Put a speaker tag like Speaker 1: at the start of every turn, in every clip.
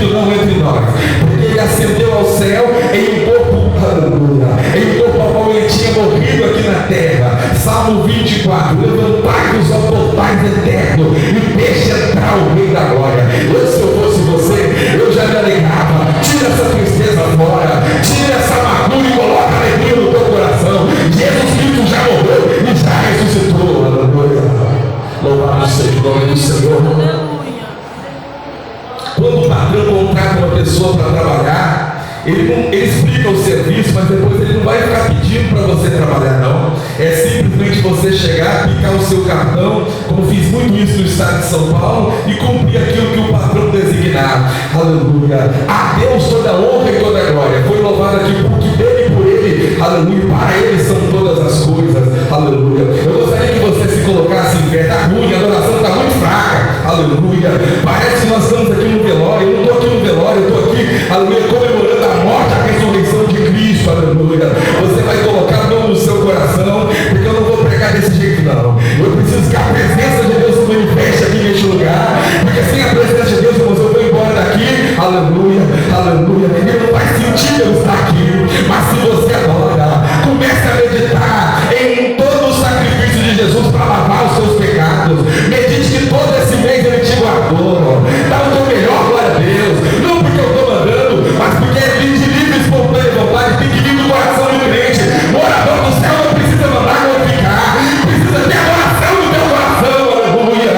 Speaker 1: Espírito não entra em nós, porque ele ascendeu ao céu em um corpo, aleluia, em um corpo ao qual ele tinha morrido aqui na terra. Salmo 24, levantai-vos ao portais eterno e deixe entrar o Rei da Glória. Se eu fosse você, eu já me alegrava. Tira essa tristeza fora, tira essa amargura e coloca alegria no teu coração. Jesus Cristo já morreu e já ressuscitou, aleluia. Louvado seja o nome do Senhor. Quando o patrão contrata uma pessoa para trabalhar, ele explica o serviço, mas depois ele não vai ficar pedindo para você trabalhar, não. É simplesmente você chegar, picar o seu cartão, como fiz muito isso no estado de São Paulo, e cumprir aquilo que o patrão designar. Aleluia. A Deus toda honra e toda glória. Foi louvado aqui porque dele e por ele, aleluia, para ele são todas as coisas. Aleluia. Eu gostaria que você se colocasse em pé. Está ruim, a adoração está muito fraca. Aleluia. Parece que nós estamos aqui no velório. Eu não estou aqui no velório, eu estou aqui, aleluia, comemorando a morte, a ressurreição de Cristo. Aleluia. Você vai colocar a mão no seu coração, porque eu não vou pregar desse jeito, não. Eu preciso que a presença de Deus se manifeste aqui neste lugar, porque sem a presença de Deus, irmãos, eu vou embora daqui. Aleluia, aleluia. Ele não faz sentido eu estar aqui, mas se você adora, comece a meditar em todo o sacrifício de Jesus para lavar os seus pecados. Medite que todo esse mês ele te guardou. Dá o teu melhor, glória a Deus. Não porque eu estou mandando, mas porque é de livre e espontânea vontade. Tem que vir do coração do crente. Morador do céu não precisa mandar glorificar, precisa ter adoração no teu coração. Aleluia.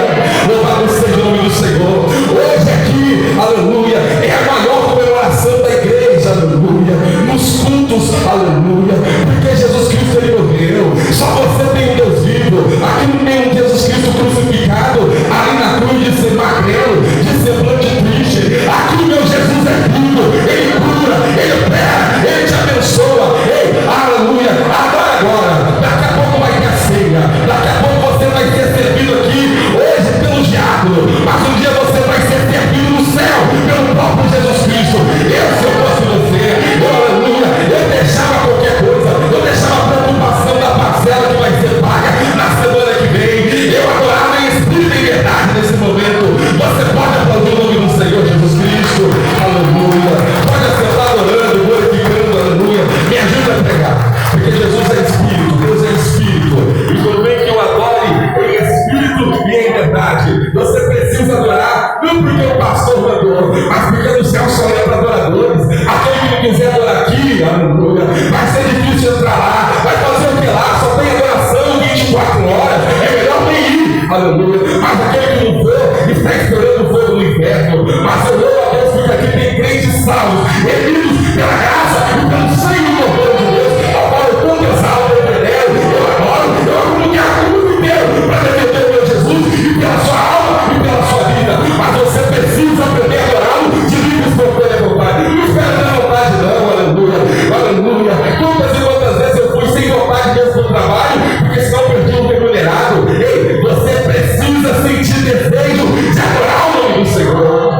Speaker 1: Louvado seja o nome do Senhor. Hoje aqui, aleluia, é a maior comemoração da igreja. Aleluia. Nos cultos, aleluia, porque Jesus Cristo ele morreu. Só você tem um Deus vivo. Aqui não tem um Jesus Cristo crucificado ali na cruz, de ser magrelo, de semblante triste. Aqui o meu Jesus é vivo. Ele cura, ele opera, ele te abençoa. Ei, aleluia. Agora, daqui a pouco vai ter a ceia. Daqui a pouco você vai ser servido aqui hoje pelo diabo, mas um dia você vai ser servido no céu pelo próprio Jesus Cristo. Se eu fosse você, aleluia, eu deixava qualquer coisa, eu deixava a preocupação da parcela que vai ser paga na semana que vem. Eu adorava em espírito e em verdade nesse momento. Você pode aplaudir o nome do Senhor Jesus Cristo, aleluia. Pode acertar adorando, glorificando, aleluia. Me ajuda a pregar, porque Jesus é espírito, Deus é espírito, e convém que eu adore em espírito e em verdade. Você precisa adorar, não porque o pastor mandou, mas porque no céu só é para adoradores. Aquele que não quiser adorar aqui, aleluia, vai ser difícil entrar lá. Vai fazer o que lá? Só tem adoração 24 horas. É melhor nem ir, aleluia. Mas aquele que não for, está esperando o fogo do inferno. Mas eu louvo a Deus porque aqui tem crentes salvos, remidos pela graça e pelo sangue do Cordeiro de Deus, ao qual eu tanto exalto e venero. Eu adoro, eu comunicar com o mundo inteiro para defender o meu Jesus e pela sua alma e pela sua vida. Mas você precisa aprender a adorá-lo de livre e espontânea vontade. Não espera ter vontade, não, aleluia, aleluia. Quantas e quantas vezes eu fui sem vontade mesmo no trabalho, porque senão perdi o remunerado. Ei, você precisa sentir desejo de adorar o nome do Senhor.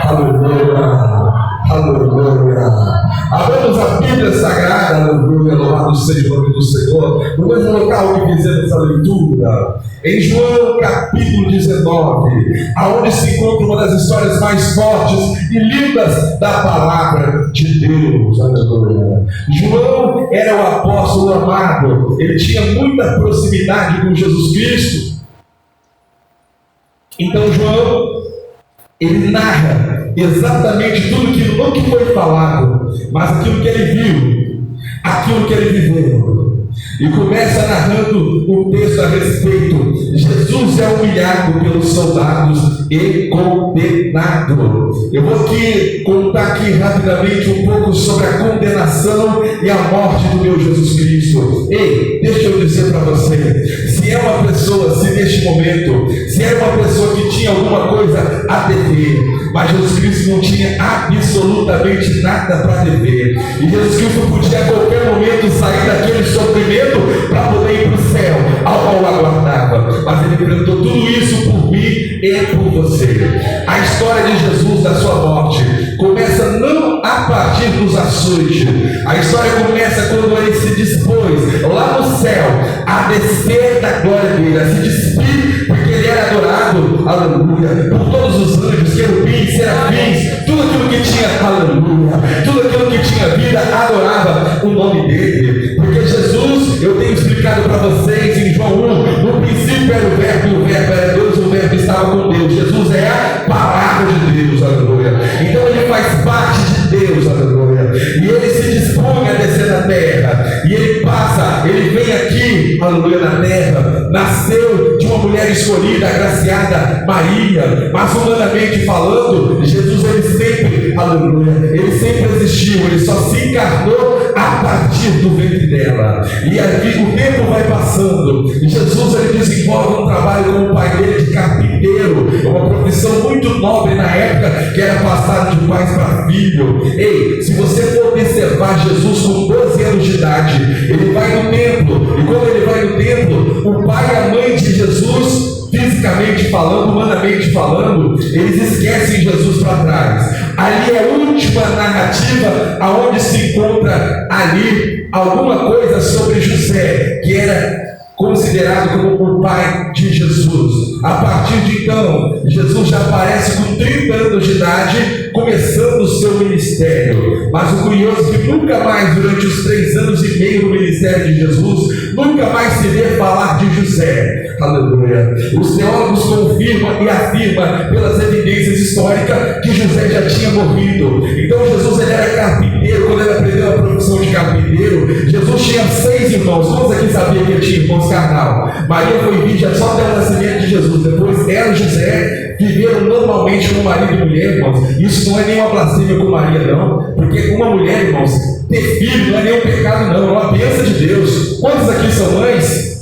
Speaker 1: Aleluia, aleluia. Abramos a Bíblia Sagrada, aleluia, louvado seja o nome do Senhor. No mesmo local que fizemos a leitura, em João capítulo 19, aonde se encontra uma das histórias mais fortes e lindas da palavra de Deus, aleluia. João era o apóstolo amado, ele tinha muita proximidade com Jesus Cristo. Então João, ele narra exatamente tudo aquilo, não que foi falado, mas aquilo que ele viu, aquilo que ele viveu. E começa narrando um texto a respeito. Jesus é humilhado pelos soldados e condenado. Eu vou aqui contar aqui rapidamente um pouco sobre a condenação e a morte do meu Jesus Cristo. Ei, deixa eu dizer para você, se é uma pessoa, se neste momento, se era uma pessoa que tinha alguma coisa a dever, mas Jesus Cristo não tinha absolutamente nada para dever, e Jesus Cristo podia a qualquer momento sair daquele sofrimento para poder ir para o céu, ao qual aguardava, mas ele enfrentou tudo isso por mim e por você. A história de Jesus, da sua morte, começa não a partir dos açoites. A história começa quando ele se dispôs lá no céu a descer da glória dele, a se despir, porque ele era adorado, aleluia, por todos os anjos, querubins, serafins, tudo o nome dele, porque Jesus, eu tenho explicado para vocês em João 1, no princípio era o verbo, e o verbo era Deus, o verbo estava com Deus. Jesus é a palavra de Deus, aleluia. Então ele faz parte de Deus, aleluia. E ele se dispõe a descer na terra, e ele passa, ele vem aqui, aleluia, na terra, nasceu de uma mulher escolhida, agraciada, Maria, mas humanamente falando, Jesus ele sempre, aleluia, ele sempre existiu, ele só se encarnou a partir do ventre dela. E aqui o tempo vai passando, e Jesus ele desenvolve um trabalho com o pai dele de carpinteiro, uma profissão muito nobre na época, que era passada de pais para filho. Ei, se você for observar Jesus com 12 anos de idade, ele vai no templo, e quando ele vai no templo, o pai e a mãe de Jesus, fisicamente falando, humanamente falando, eles esquecem Jesus para trás. Ali é a última narrativa aonde se encontra ali alguma coisa sobre José, que era considerado como o pai de Jesus. A partir de então, Jesus já aparece com 30 anos de idade, começando o seu ministério. Mas o curioso é que nunca mais, durante os 3 anos e meio do ministério de Jesus, nunca mais se vê falar de José. Aleluia. Os teólogos confirmam e afirmam pelas evidências históricas que José já tinha morrido. Então Jesus ele era carpinteiro. Quando ele aprendeu a profissão de carpinteiro, Jesus tinha 6 irmãos. Todos aqui sabiam que ele tinha irmãos carnal. Maria foi virgem só até o nascimento de Jesus. Depois ela e José viveram normalmente como marido e mulher, irmãos. Isso não é nenhuma blasfêmia com Maria, não. Porque uma mulher, irmãos, ter filho não é nenhum pecado, não. É uma bênção de Deus. Quantos aqui são mães?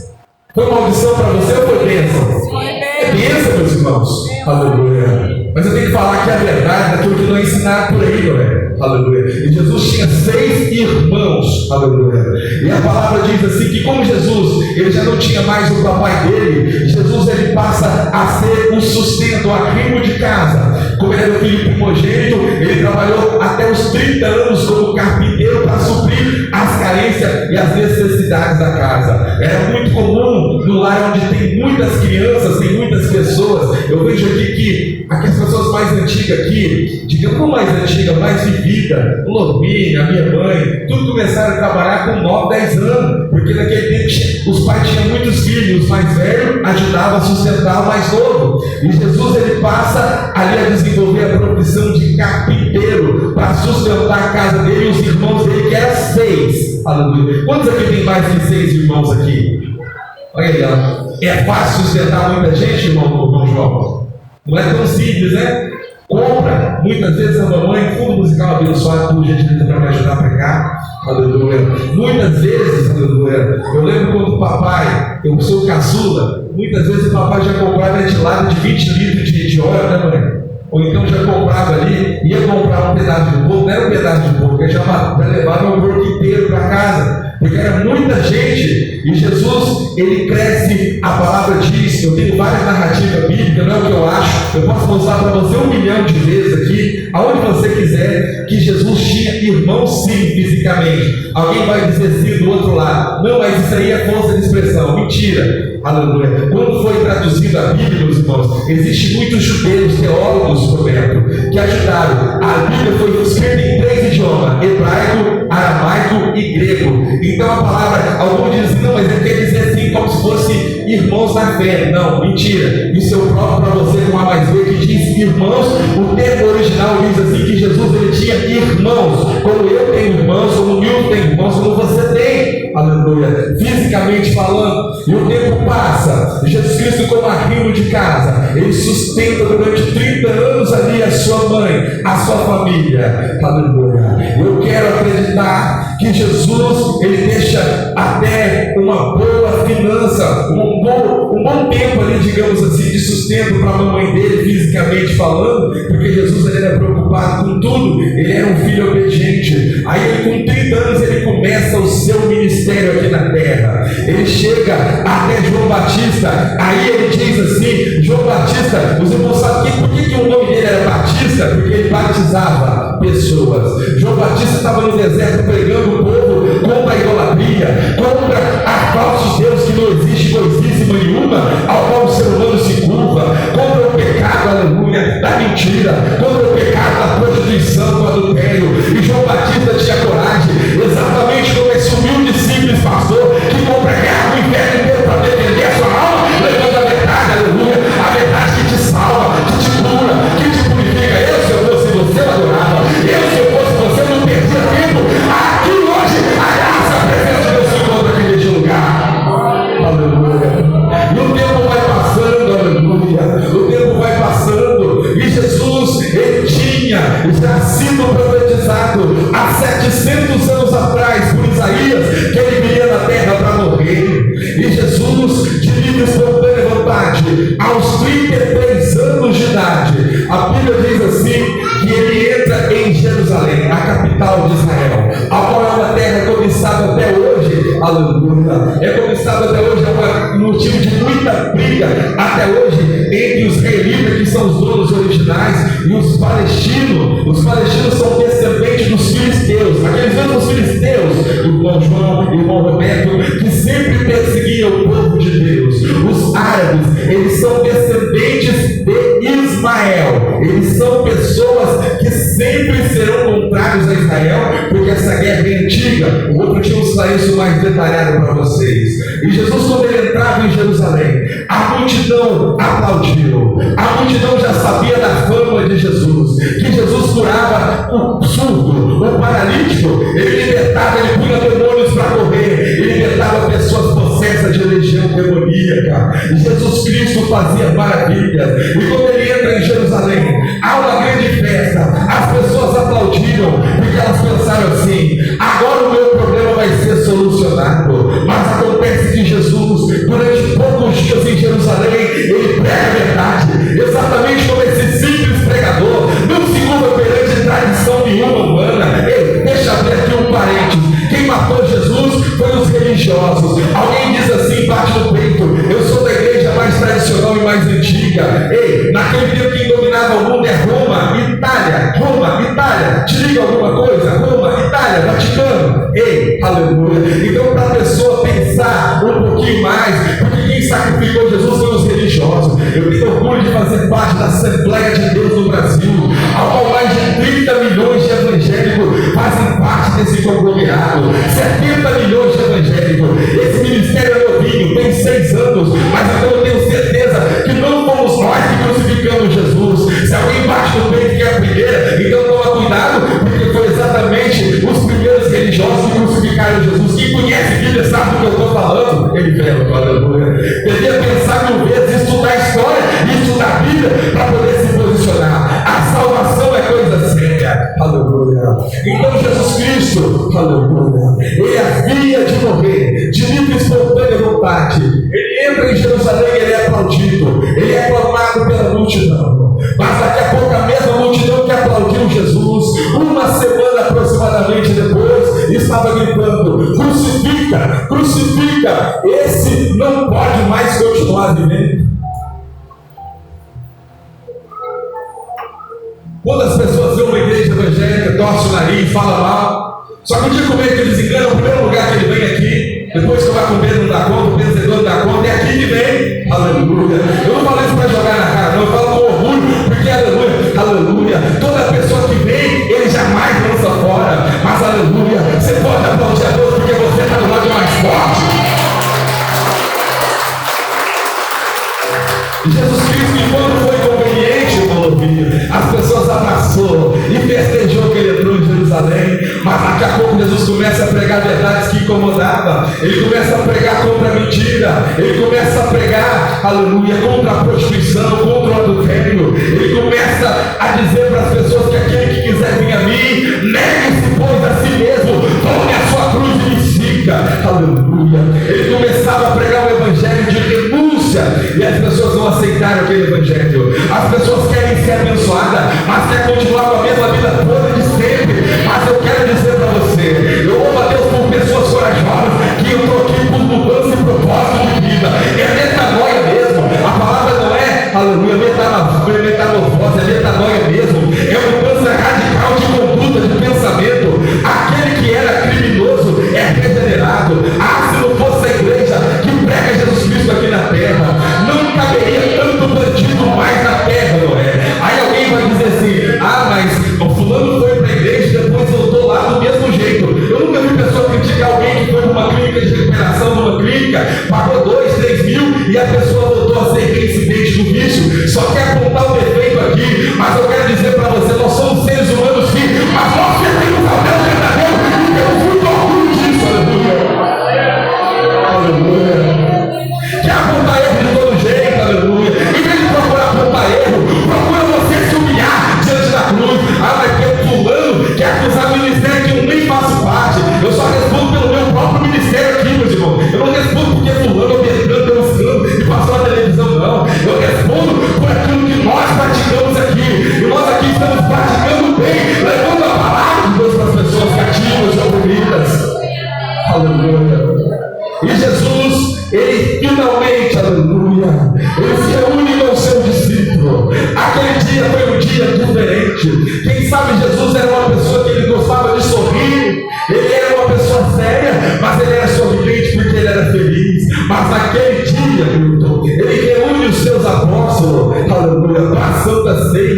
Speaker 1: Foi maldição para você ou foi bênção? É bênção, meus irmãos. Aleluia. Mas eu tenho que falar que a verdade daquilo que não é ensinado por aí, não é? Aleluia. E Jesus tinha 6 irmãos. Aleluia. E a palavra diz assim que como Jesus, ele já não tinha mais o papai dele, Jesus ele passa a ser o sustento, o arrimo de casa. Como ele era o filho primogênito, ele trabalhou até os 30 anos como carpinteiro para suprir as carências e as necessidades da casa. Era muito comum no lar onde tem muitas crianças, tem muitas pessoas. Eu vejo aqui que aquelas pessoas mais antigas aqui, digamos não mais antigas, mais vivida, o Lobinho, a minha mãe, tudo começaram a trabalhar com 9, 10 anos, porque naquele tempo os pais tinham muitos filhos, os mais velhos ajudavam a sustentar o mais novo. E Jesus ele passa ali a desenvolver a profissão de carpinteiro para sustentar a casa dele e os irmãos dele, que eram 6. Aleluia. Quantos aqui tem mais que 6 irmãos aqui? Olha aí, ó. É fácil sustentar muita gente, irmão João? Não é tão simples, né? Compra, muitas vezes a mamãe, fundo musical abençoado, por gentileza para me ajudar a pregar, aleluia. Muitas vezes, aleluia, eu lembro quando o papai, eu sou caçula, muitas vezes o papai já comprava ventilado de 20 litros de óleo, né, mãe? Ou então já comprava ali, ia comprar um pedaço de porco, não era um pedaço de porco, já levava o porco inteiro para casa, porque era muita gente. E Jesus, ele cresce, a palavra diz, eu tenho várias narrativas bíblicas, não é o que eu acho, eu posso mostrar para você 1 milhão de vezes aqui, aonde você quiser, que Jesus tinha irmãos sim, fisicamente. Alguém vai dizer sim do outro lado, não, mas isso aí é força de expressão, mentira. Aleluia. Quando foi traduzido a Bíblia, meus irmãos, existem muitos judeus, teólogos, Roberto, que ajudaram. A Bíblia foi escrita em 3 idiomas: hebraico, aramaico e grego. Então a palavra, alguns dizem, não, mas ele quer dizer assim, como se fosse irmãos na fé. Não, mentira. Isso é o próprio para você com A mais B, que diz irmãos. O termo original diz assim, que Jesus ele tinha irmãos, como eu tenho irmãos, como o Milton tem irmãos, como você tem. Aleluia. Fisicamente falando. E o tempo passa. Jesus Cristo, como arrimo de casa, ele sustenta durante 30 anos ali a sua mãe, a sua família. Aleluia. Eu quero acreditar que Jesus ele deixa até uma boa finança, um bom tempo ali, digamos assim, de sustento para a mamãe dele, fisicamente falando, porque Jesus ele era preocupado com tudo. Ele era um filho obediente. Aí ele, com 30 anos, ele começa o seu ministério aqui na terra. Ele chega até João Batista. Aí ele diz assim, João Batista, os irmãos sabem por que o nome dele era Batista? Porque ele batizava pessoas. João Batista estava no deserto pregando o povo contra a idolatria, contra a falsa de Deus que não existe coisíssima nenhuma, ao qual o ser humano se curva, contra o pecado, aleluia, da mentira, contra o pecado da prostituição, do adultério. E João Batista tinha coragem, exatamente como já sido profetizado há 700 anos atrás por Isaías, que ele viria na terra para morrer. E Jesus, de livre e espontânea vontade, aos 33 anos de idade, a Bíblia diz assim, que ele entra em Jerusalém, a capital de Israel, a qual é uma terra cobiçada até hoje, aleluia, é cobiçada até hoje, é um motivo de muita briga até hoje entre os israelitas, que são os donos originais, e os palestinos. Os palestinos são descendentes dos filisteus, aqueles mesmos filisteus, irmão João, irmão Roberto, que sempre perseguiam o povo de Deus. Os árabes, eles são descendentes de Ismael, eles são pessoas que sempre serão contrários a Israel, porque essa guerra é antiga. O outro dia eu vou isso mais detalhado para vocês. E Jesus, quando ele entrava em Jerusalém, a multidão aplaudiu, a multidão já sabia da fama de Jesus, que Jesus curava o surdo, o paralítico, ele libertava, ele punha demônios para correr, ele libertava pessoas possessas de legião demoníaca. Jesus Cristo fazia maravilhas. E quando ele entra em Jerusalém, há uma grande festa, as pessoas aplaudiram, porque elas pensaram assim: agora o meu problema vai ser solucionado. Mas acontece que Jesus, durante poucos dias em Jerusalém, ele prega a verdade, exatamente como esse simples pregador, não se curva perante tradição nenhuma humana. Ei, deixa eu abrir aqui um parênteses. Quem matou Jesus foi os religiosos. Alguém diz assim, bate no peito: eu sou da igreja mais tradicional e mais antiga. Ei, naquele tempo quem dominava o mundo é Roma, Itália. Roma, Itália, te liga alguma coisa? Roma, Itália, Vaticano. Ei, aleluia. Então, para a pessoa pensar um pouquinho mais, porque quem sacrificou Jesus foi os religiosos. Eu tenho orgulho de fazer parte da Assembleia de Deus no Brasil, ao qual mais de 30 milhões de evangélicos fazem parte desse conglomerado. 70 milhões de evangélicos. Esse ministério é novinho, tem 6 anos, mas então eu tenho certeza que não fomos nós que crucificamos Jesus. Se alguém bate no peito que é a primeira, então toma cuidado, porque foi exatamente os primeiros religiosos que crucificaram Jesus. Quem conhece a Bíblia sabe do que eu estou falando. Ele veio, aleluia. Devia pensar 1000 vezes, estudar a história e estudar a Bíblia para poder se posicionar. A salvação é coisa séria, aleluia. Então Jesus Cristo, aleluia, ele havia de morrer de livre e espontânea vontade. Ele entra em Jerusalém, ele é aplaudido, ele é aclamado pela multidão. Mas daqui a pouco a mesma multidão que aplaudiu Jesus, uma semana aproximadamente depois, estava gritando: crucifica, crucifica, esse não pode mais continuar vivendo. Quando as pessoas vêem uma igreja evangélica, torce o nariz, fala mal, só que o dia comer que eles enganam, o primeiro lugar que ele vem aqui, depois que vai comer não dá conta, o vencedor não dá conta, é aqui que vem, aleluia. Eu não falo isso para jogar na cara, não, eu falo com orgulho, porque aleluia, aleluia, toda pessoa que vem, ele jamais lança fora, mas aleluia, você pode aplaudir a Deus porque você está do lado mais forte. Jesus Cristo, enquanto foi conveniente, as pessoas abraçou e festejou que ele entrou em Jerusalém. Mas daqui a pouco Jesus começa a pregar verdades que incomodavam. Ele começa a pregar contra a mentira, ele começa a pregar, aleluia, contra a prostituição, contra o adultério. Ele começa a dizer para as pessoas que aquele que quiser vir a mim, negue-se pois a si mesmo, tome a sua cruz e me siga, aleluia. Ele começava a pregar o evangelho de renúncia, e as pessoas não aceitaram aquele evangelho. As pessoas querem ser abençoadas, mas querem continuar com a mesma vida toda de sempre. Mas eu quero dizer para você, eu louvo a Deus por pessoas corajosas que eu estou aqui por mudança e propósito de vida. É metanoia mesmo. A palavra não é, aleluia, metamorfose, é metanoia mesmo. É uma mudança radical de conduta, de pensamento. Aquele que era criminoso é regenerado. Ah, se não fosse a igreja que prega Jesus Cristo aqui na terra, não caberia tanto bandido mais na terra, não é? Aí alguém vai dizer assim: ah, mas o fulano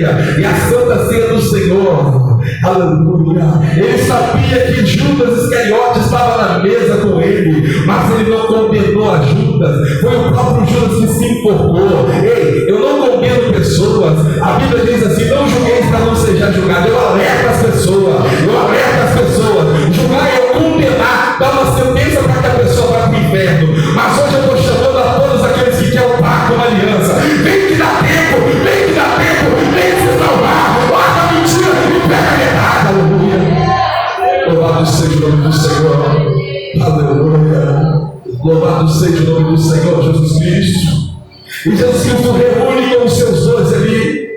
Speaker 1: ceia, e a santa ceia do Senhor. Aleluia. Ele sabia que Judas Iscariote estava na mesa com ele, mas ele não condenou a Judas. Foi o próprio Judas que se informou. Ei, eu não condeno pessoas. A Bíblia diz assim: não julgueis para não seja julgado. Eu alerto as pessoas. Julgar é eu condenar, dar uma sentença para que a pessoa vá para o inferno. Mas hoje eu estou chamando a todos aqueles que querem um pacto, uma aliança. Vem que dá tempo, vem se salvar. Larga a mentira e pega a verdade. Aleluia. Louvado seja o nome do Senhor. Aleluia. Louvado seja o nome do Senhor Jesus Cristo. E Jesus Cristo reúne com os seus 12 ali.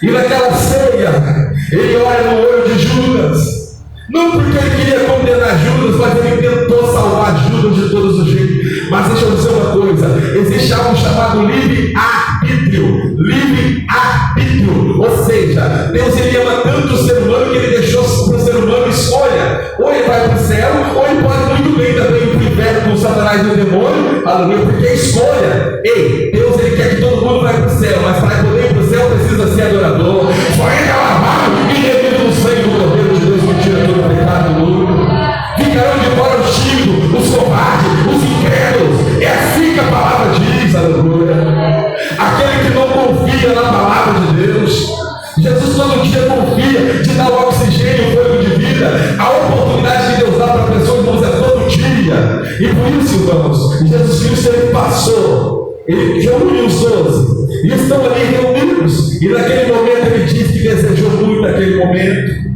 Speaker 1: E naquela ceia, ele olha no olho de Judas. Não porque ele queria condenar Judas, mas ele tentou salvar Judas de todos os jeitos. Mas deixa eu dizer uma coisa: existe algo chamado livre-arbítrio. Livre-arbítrio. Ou seja, Deus ele ama tanto o ser humano que ele deixou para o ser humano escolha. Ou ele vai para o céu, ou ele pode muito bem também ir para o inferno com o Satanás e o demônio. Aleluia, porque é escolha. Ei, Deus ele quer que todo mundo vá para o céu, mas para poder ir para o céu precisa ser adorador. Só entra lavado e remido no sangue do Cordeiro de Deus que tira todo o pecado do mundo. Ficarão de fora os tímidos, os covardes, os incrédulos. É assim que a palavra diz, aleluia. Aquele que não confia na palavra de Deus. Jesus todo dia confia de dar o oxigênio, o fôlego de vida. A oportunidade que Deus dá para a pessoa, irmãos, é todo dia. E por isso, irmãos, Jesus Cristo ele passou. Ele reuniu os 12 e estão ali reunidos. E naquele momento ele diz que desejou muito aquele momento.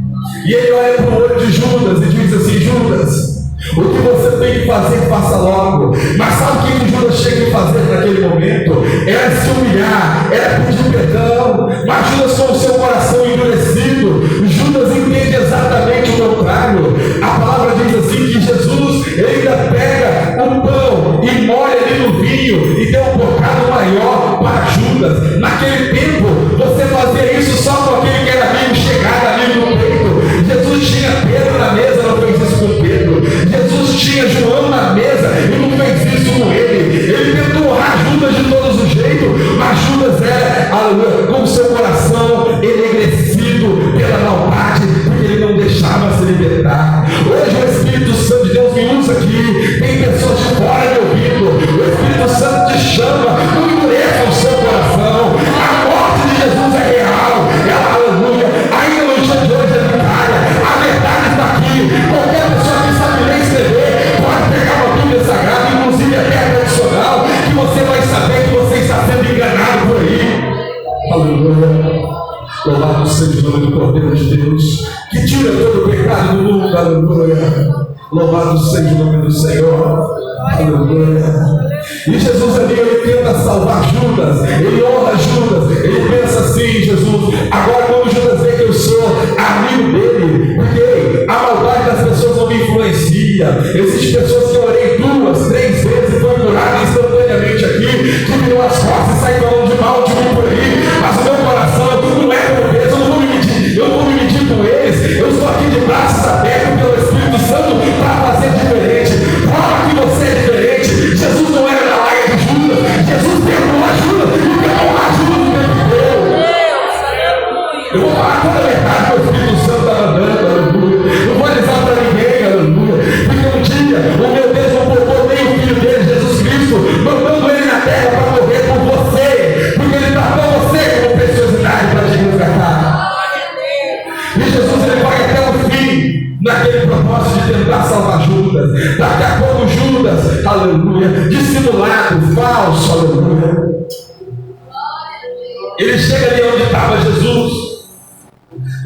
Speaker 1: E ele olha para o olho de Judas e diz assim: Judas, o que você tem que fazer, faça logo. Mas sabe o que Judas chega a fazer naquele momento? Era se humilhar, era pedir perdão. Mas Judas, com o seu coração endurecido, Judas entende exatamente o contrário. A palavra diz assim que Jesus ele ainda pega um pão e molha ali no vinho e deu um bocado maior para Judas. Naquele tempo, você fazia isso só com aquele que era amigo chegado ali no peito. Jesus tinha Pedro na mesa, não fez isso com Pedro. Jesus tinha João na mesa e não fez isso com ele. Ele tentou honrar Judas de todos os jeitos, mas Judas era, aleluia, com o seu coração enegrecido pela maldade, porque ele não deixava se libertar. Hoje o Espírito Santo de Deus me usa aqui. Tem pessoas de fora me ouvindo. O Espírito Santo te chama, não endureça o seu coração. A morte de Jesus é real. Ela, aleluia, ainda no dia de hoje é vitória. A verdade está aqui. Qualquer pessoa que sabe ler e escrever pode pegar uma Bíblia Sagrada, inclusive até a tradicional, que você vai saber que você está sendo enganado por aí. Aleluia. Louvado seja o nome do Cordeiro de Deus, que tira todo o pecado do mundo. Aleluia. Louvado seja o nome do Senhor. Aleluia. E Jesus ali, ele tenta salvar Judas, ele honra Judas, ele pensa assim: Jesus, agora quando Judas vê que eu sou amigo dele, porque a maldade das pessoas não me influencia. Existem pessoas que eu orei 2, 3 vezes e foi curado instantaneamente aqui, que virou as costas e sai falando de mal de mim por aí, mas o meu coração não é como eles, eu não vou me medir com eles. Eu estou aqui de braços abertos pelo Espírito Santo para fazer diferente. Prova que você é diferente. Jesus não era da laia de Judas, Jesus perdoou a Judas e perdoou a Judas o tempo inteiro. Eu vou falar toda a verdade que o Espírito Santo está mandando, aleluia. Não vou avisar para ninguém, aleluia. Porque um dia o meu Deus não poupou nem o Filho dele, Jesus Cristo, mandando ele na terra para morrer por você, porque ele tratou você como preciosidade para te resgatar. E Jesus ele vai até o fim naquele propósito de tentar salvar Judas. Daqui a pouco Judas, aleluia, dissimulado, falso, aleluia, ele chega ali onde estava Jesus.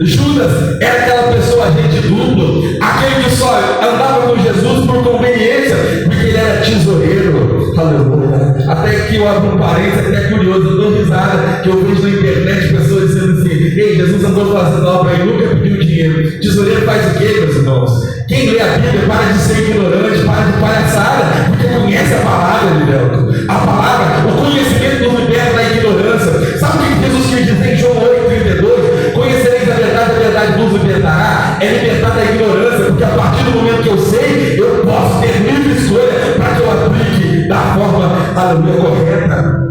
Speaker 1: Judas era aquela pessoa agente duplo, aquele que só andava com Jesus por conveniência, porque ele era tesoureiro. Aleluia. Até que eu abro um parênteses, até curioso, eu dou risada, que eu vejo na internet pessoas dizendo assim: ei, Jesus andou fazendo obra e nunca pediu dinheiro. Tesoureiro faz o quê, meus irmãos? Quem lê a Bíblia para de ser ignorante, para de palhaçada, porque conhece a palavra, Lilian. A palavra, o conhecimento nos liberta da ignorância. Sabe o que Jesus quis dizer em João 8,32? Conhecereis a verdade vos libertará. É libertar da ignorância, porque a partir do momento que eu sei, eu posso ter livre escolha para que eu aplique da forma, aleluia, correta.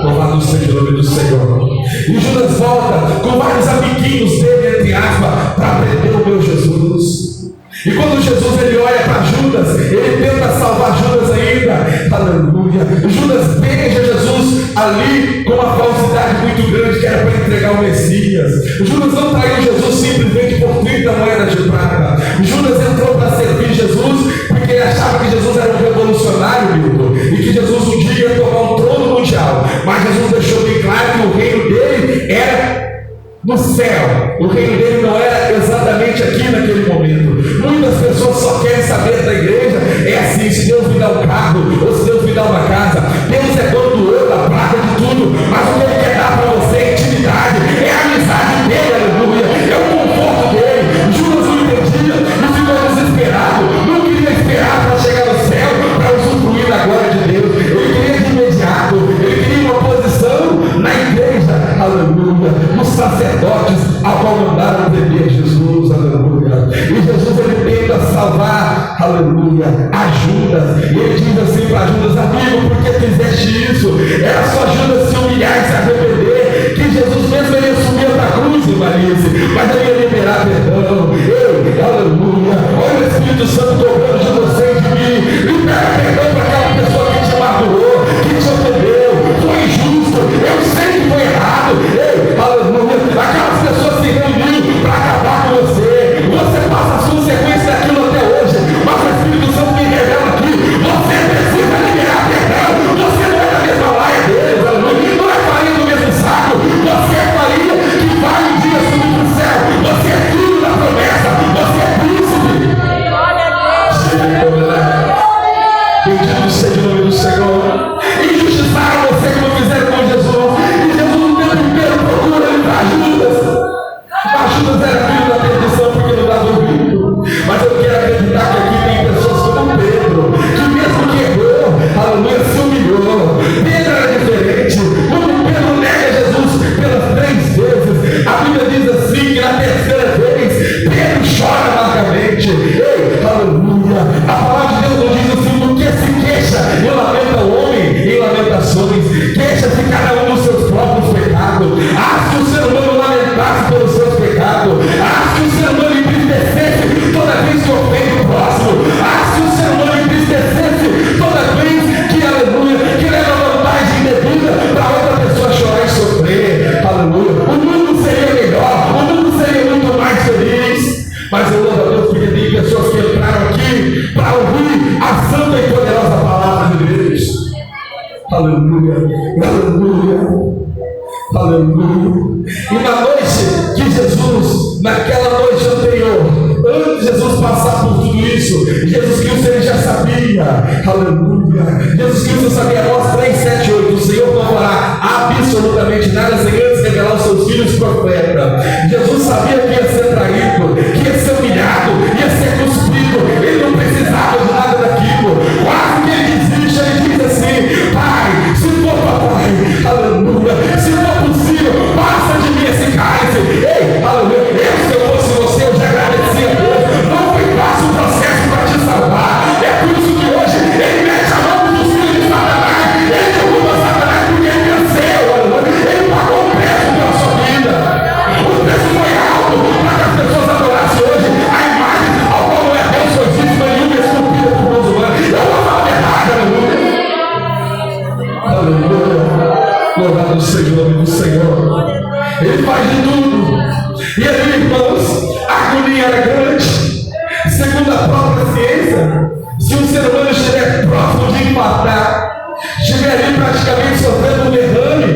Speaker 1: Louvado seja o nome do Senhor. E Judas volta com vários amiguinhos dele, entre aspas, para prender o meu Jesus. E quando Jesus ele olha para Judas, ele tenta salvar Judas ainda. Aleluia. Judas beija Jesus ali com uma falsidade muito grande, que era para entregar o Messias. Judas não traiu Jesus simplesmente por 30 moedas de prata. Judas entrou para servir Jesus porque ele achava que Jesus era um revolucionário, Milton, e que Jesus um dia ia tomar um trono mundial. Mas Jesus deixou bem claro que o reino dele era no céu. O reino dele não era exatamente aqui naquele momento. Muitas pessoas só querem saber da igreja é assim: se Deus me dá um carro, ou se Deus me dá uma casa. Deus é dono do ouro, da prata, de tudo, mas o que ele quer dar para você é intimidade, é a amizade dele, aleluia, é o conforto dele. Judas não entendia e ficou desesperado, não queria esperar para chegar no céu para usufruir da glória de Deus. Ele queria de imediato, ele queria uma posição na igreja, aleluia, nos sacerdotes ao qual mandaram prender Jesus, aleluia. E Jesus ele tenta salvar, aleluia, a Judas. E ele diz assim para Judas: amigo, por que fizeste isso? Era só Judas se humilhar e se arrepender, que Jesus mesmo ele ia subir para a cruz, Marice, mas ele ia liberar perdão. Ei, aleluia, olha o Espírito Santo cobrando de você e de mim. Libera perdão para aquela pessoa que te magoou, que te ofendeu, foi injusto, eu sei que foi errado. Ei, aleluia, aquelas pessoas se reuniram para acabar com você. Você passa as consequências daquilo até hoje, mas o Espírito Santo me revela aqui: você precisa liberar perdão. Você não é da mesma laia deles, aleluia, não é farinha do mesmo saco. Você é farinha que vai um dia subir para o céu. Você é filho da promessa, você é príncipe. Bendito seja o nome do Senhor. Injustiçaram você como fizeram com Jesus, e Jesus no tempo inteiro procura livrar Judas. Mas Judas era filho da perdição porque não dava ouvido. Mas eu quero acreditar que aqui tem pessoas como Pedro, que mesmo que errou, aleluia, se humilhou. Pedro era diferente. Quando Pedro nega Jesus pelas 3 vezes, a Bíblia diz assim que na terceira vez Pedro chora amargamente. Ei, aleluia, a palavra de Deus não diz assim: porque se queixa e lamenta o homem em lamentações, queixa-se cada um dos seus próprios pecados. Se o ser humano lamentasse pelos seus pecados, se o ser humano entristecesse toda vez que ofende o próximo, se o ser humano entristecesse toda vez que, aleluia, que leva vantagem indevida para outra pessoa chorar e sofrer, aleluia, o mundo seria melhor, o mundo seria muito mais feliz. Mas eu louvo a Deus porque tem pessoas que entraram aqui para ouvir a santa e poderosa palavra de Deus. Aleluia, aleluia, aleluia. E na noite que Jesus, naquela noite anterior, antes de Jesus passar por tudo isso, Jesus Cristo ele já sabia, aleluia. Jesus Cristo sabia, Amós 3, 7, 8, o Senhor não fará absolutamente nada sem antes revelar os seus filhos profetas. Jesus sabia que ia ser traído, que ia ser humilhado, ia ser cuspido. Ele não precisava de nada daquilo. Quase que ele desiste, ele diz assim: Pai, se for papai, aleluia, se for possível, passa de mim esse cálice. Ei, aleluia, se eu fosse você, eu já agradecia a Deus. Não foi fácil o processo para te salvar. É por isso que hoje ele mete a mão dos filhos de Satanás, ele derruba Satanás porque ele venceu, aleluia. Ele pagou o preço pela sua vida. O preço foi alto para que as pessoas adorassem hoje a imagem ao qual não é Deus, foi vítima nenhuma esculpida por mãos humanas. Eu vou falar a verdade, aleluia. Aleluia. Louvado seja o nome do Senhor. Ele faz de tudo. E aí, irmãos, a agonia era grande. Segundo a própria ciência, se um ser humano estiver próximo de infartar, estiver ali praticamente sofrendo um derrame,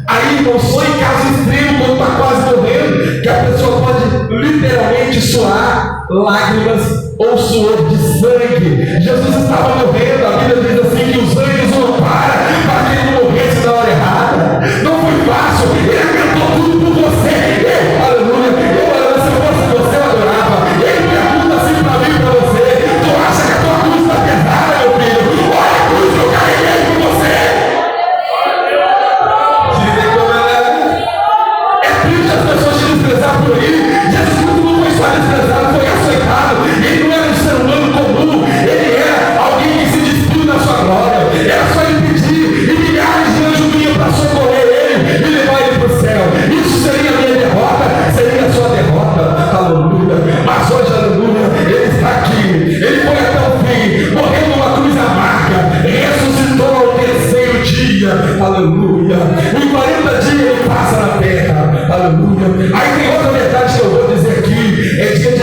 Speaker 1: aí, irmão, só em caso extremo, quando está quase morrendo, que a pessoa pode literalmente suar lágrimas ou suor de sangue. Jesus estava morrendo, a Bíblia diz assim que os anjos o amparam para que ele não morresse na hora errada. Não foi fácil, ele aguentou tudo por você. Aleluia, se eu fosse você, eu adorava. Ele pergunta assim para mim e para você: tu acha que a tua cruz está pesada, meu filho? Olha a cruz que eu carreguei por você. Dizem como ela é. É triste as pessoas te desprezar por aí. Jesus Cristo não foi só desprezado, foi açoitado. Ele não era um ser humano comum, ele era alguém que se despiu da sua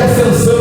Speaker 1: ascensão